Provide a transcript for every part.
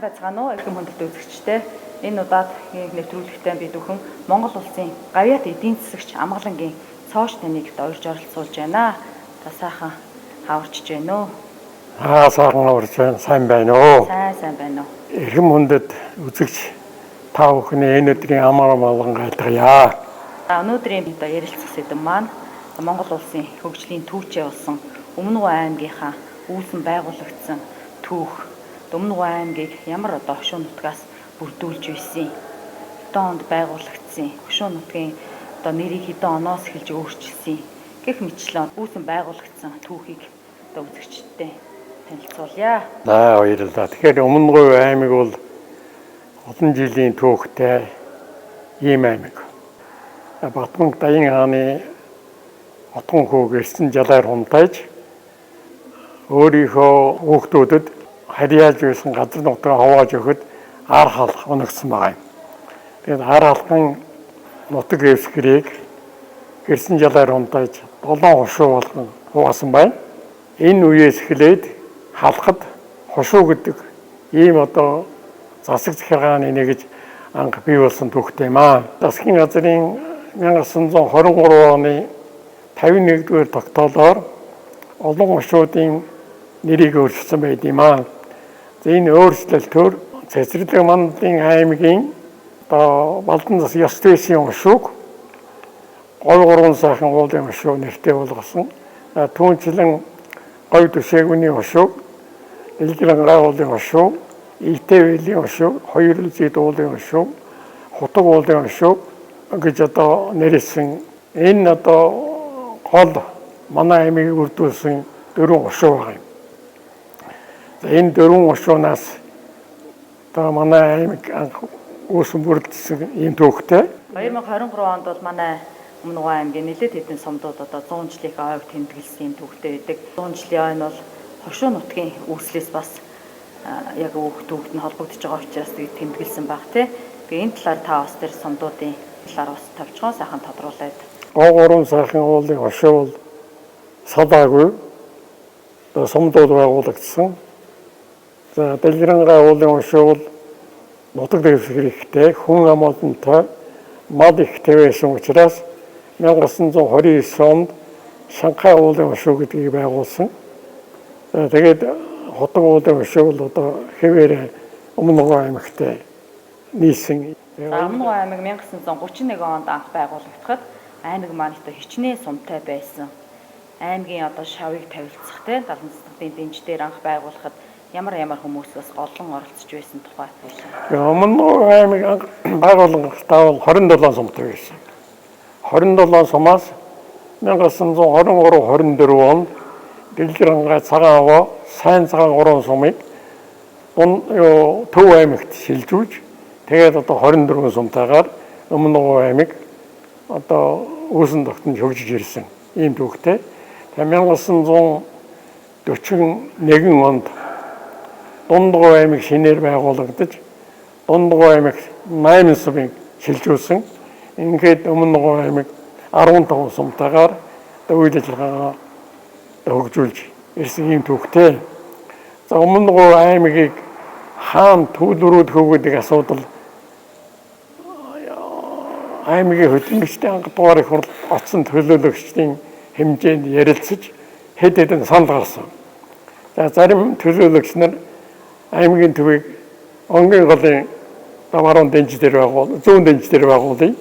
байцгаана уу эрхэм хүндэт үзэгчтэй. Энэ удаад нэвтрүүлэгтээ бид бүхэн Монгол улсын гавьяат эдийн засагч амгалангийн цоож танигт орж оролцуулж байна. Та сайхан хаварчж байна уу? Сайхан хаварч байна. Сайн байна уу? Сайн байна уу? Эрхэм хүндэт үзэгч та бүхний энэ өдрийн амар амгалан гайтгая. Өнөөдрийн бид ярилцах сэдэв маань Монгол улсын хөгжлийн түүчээ болсон Өмнөг аймгийнхаа үүсэн байгуулагдсан түүх Өмнөг аймгийг ямар хошуу нутгаас бүрдүүлж байсан хэдэн онд байгуулагдсан хошуу нутгийн нэрийг хэдэн оноос эхэлж өөрчилсөн гэх мэтлэн үүсэн байгуулагдсан түүхийг үзэгчдтэй танилцуулъя. Баярлалаа. Тэгэхээр Өмнөг аймаг бол олон жилийн түүхтэй ийм аймаг. Батманг Даян хааны отгон хөөг Эрсэн жалаар хумтайж өөрийнхөө хүүхдүүдэд харьяаж байсан газар нутгаа хувааж өгөхөд ар халах өнөгсөн байгаа юм. Тэгээд ар халахын нутаг эвсгэрийг Эрсэн жалаар хумтайж 7 хошуу болгон хуваасан байна. Энэ үеэс эхлээд халахад хошуу гэдэг ийм засаг захиргааны нэгж анх бий болсон түүхтэй юм аа. Засгийн газрын 1923 оны 51-р тогтоолоор олон хошуудын нэрийг өөрчилсөн байд юм аа. Энэ өөрчлөлтөөр Цэцэрлэг мандлын аймгийн Балдан зас ёс зүйсийн хошууг говь гурван сайхан уулын хошуу нэртэй болгосон. Түүнчлэн говь төшөөгүний хошууг, Илгэрэн гай уулын хошуу, Итэвэлийн хошуу, хоёр зэд уулын хошуу, Хутаг уулын хошуу гэж нэрсэн. Энэ гол манай аймгийг бүрдүүлсэн 4 хошуу байна. Энэ 4 хошуунаас манай аймаг үүсэн бүрдсэн ийм түүхтэй. 2023 онд бол манай Өмнөг аймгийн нэлээд хэдэн сумдууд 100 жилийн ойг тэмдэглэсэн түүхтэй байдаг. 100 жилийн ой нь бол хошуу нутгийн үүслээс бас яг түүхт нь холбогдож байгаа учраас тэмдэглэсэн баг тий. Тэгээ энэ талаар та бас тэр сумдуудын талаар бас тавьчихсан сайхан тодруулаад. Гурван сайхан уулын хошуу бол салаагүй сумдууд байгуулагдсан. За Дэлгэрэн гай уулын хошуу бол нутаг дэвсгэртэй хүн амттай мад ихтэй байсан учраас 1929 онд Шанхай уулын хошуу гэдгийг байгуулсан. Тэгээд Хутаг уулын хошуу бол хэвээр Өмнөг аймагтай нийсэн. Өмнөг аймаг 1931 онд анх байгуулагдахад аймаг маань хичнээн сумтай байсан. Аймгийн шавыг тавилцах те 70 цэцгийн дэнж дээр анх байгуулахад ямар хүмүүс бас олон оролцож байсан тухай. Өмнөг аймаг байгууллагатай бол 27 сумтай байсан. 27 сумаас 1923-24 онд Дэлгэрэн гай цагаан аваа сайн цагаан 3 сумыг Төв аймагт шилжүүлж тэгээд 24 сумтайгаар Өмнөг аймаг үүсэн тогтнож хөгжиж ирсэн ийм түүхтэй. 1941 онд Дундгов аймаг шинээр байгуулагдаж Дундгов аймаг 8 сумыг шилжүүлсэн. Ингээд Өмнөг аймаг 15 сумтайгаар үйл ажиллагаа хөгжүүлж ирсэн ийм түүхтэй. За Өмнөг аймгийг хаан төлөвлөрүүлэх үү гэдэг асуудал аймгийн хөдөлмөрчдийн анх дугаарыг хурал оцсон төлөөлөгчдийн хэмжээнд ярилцаж хэд хэдэн санал гарсан. За зарим төлөөлөгч нар аймгийн төвийг онгийн голын баруун дэнж дээр зүүн дэнж дээр байгуулъя.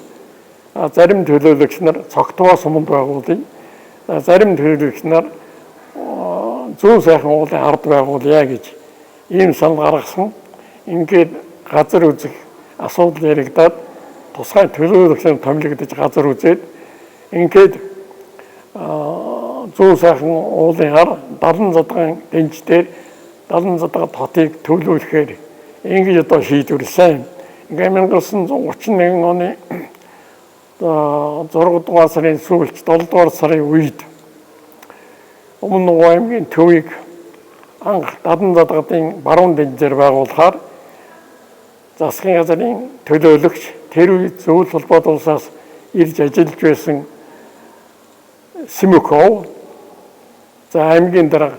Зарим төлөөлөгч нар цогтвоо суманд байгуулъя. Зарим төлөөлөгч нар зүүн сайхан уулын ард байгуулъя гэж ийм санал гаргасан. Ингээд газар үзэх асуудал яригадаад тусгай төлөөлөгчөөр томилогдож газар үзээд ингээд зүүн сайхан уулын ар 70 задгаан дэнж дээр 70 задгаан хотыг төлөөлөхээр ингэж шийдвэрлсэн. Ингээд 1931 оны 6 дугаар сарын сүүлд 7 дугаар сарын үед Өмнөг аймгийн төвийг анх 70 задгааны баруун дэнжээр байгуулахаар засгийн газрын төлөөлөгч тэр үед зөвлөл холбоот улсаас ирж ажиллаж байсан Симүков, за аймгийн дарга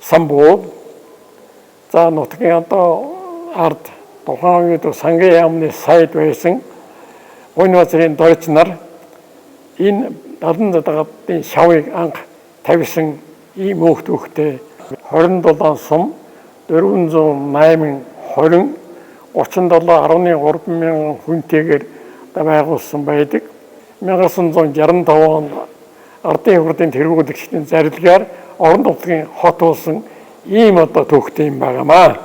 Самбуу, за нутгийн ард тухайн үед сангийн яамны сайд байсан Гуйн базрын дорч нар энэ 70 дагаадын шавыг анх тавьсан ийм өөхт өөхтэй 27 сум 408 20 37.3 мянган хүнтэйгээр байгуулсан байдаг. 1965 онд ардын хурдын тэргүүлэгчдийн зарилгаар орон нутгийн хот болсон ийм одоо төвхтэй юм байнамаа.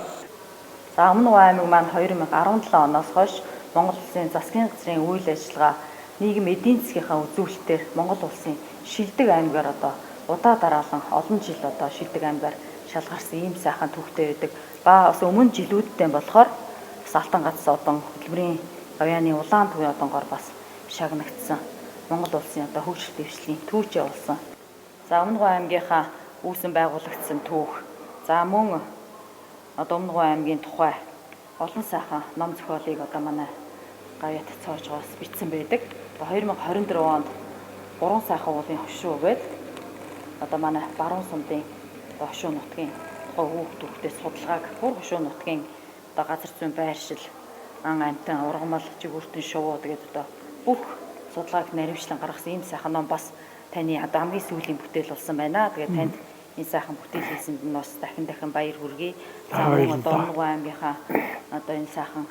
За Өмнөг аймаг маань 2017 оноос хойш Монгол Улсын засгийн газрын үйл ажиллагаа нийгэм эдийн засгийнхаа үзүүлэлтээр Монгол Улсын шилдэг аймгаар одоо удаа дараалан олон жил одоо шилдэг аймгаар шалгарсан ийм сайхан төвхтэй байдаг. Ба бас өмнө жилүүдтэй болохоор бас Алтан гац одон хөтөлбөрийн гавьяаны улаан төвийн одонгоор бас шагнагдсан. Монгол Улсын одоо хөгжил дэвшлийн түүж явуулсан. За Өмнөг аймгийнхаа үүсэн байгуулагдсан түүх. За мөн одоо Өмнөг аймгийн тухай олон сайхан ном зохиолыг одоо манай гавьяат цоочгоос бичсэн байдаг. 2024 онд 3 сайхан уулын хошуу гээд одоо манай баруун сумдын одоо хошуу нутгийн хүүхдүүдтэй судалгааг бүр хошуу нутгийн одоо газар зүйн байршил, ан амтан, ургамал, жигүүртэн шувуу тэгээд одоо бүх судалгааг наривчлан гаргасан ийм сайхан ном бас таны одоо хамгийн сүүлийн бүтээл болсон байна. Тэгээд танд энэ сайхан бүтээл хийсэнд нь бас дахин баяр хүргэе. За одоо Өмнөг аймгийнхаа одоо энэ сайхан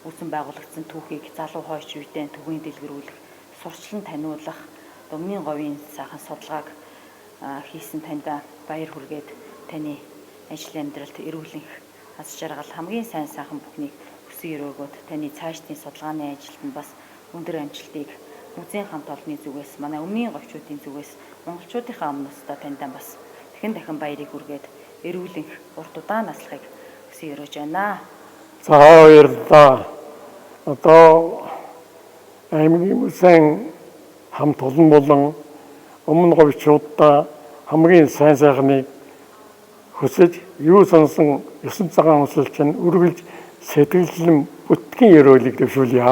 үүсэн байгуулагдсан түүхийг залуу хойч үедээ төвийн дэлгэрүүлэх, сурчлан таниулах, өмнгийн говийн сайхан судалгааг хийсэн танд баяр хүргээд таны ажил амьдралд эрүүлэнх аз жаргал хамгийн сайн сайхан бүхнийг хүсье өрөөгөөд таны цаашдын судалгааны ажилд нь бас өндөр амжилтыг музейн хамт олонны зүгээс манай өмнгийн говьчуудын зүгээс монголчуудынхаа өмнөстөө танд бас дахин баярыг хүргээд эрүүлэнх урт удаан наслахыг хүсье өрөөж байна. За баярлалаа. Одоо аймгийн музейн хамт олон болон өмнө говьчуудаа хамгийн сайн сайхныг хүсэж юу сонсон 9 цагаан өсөлч нь үргэлж сэтгэлжлэн бүтгэн өрөөлийг дэвшүүлье.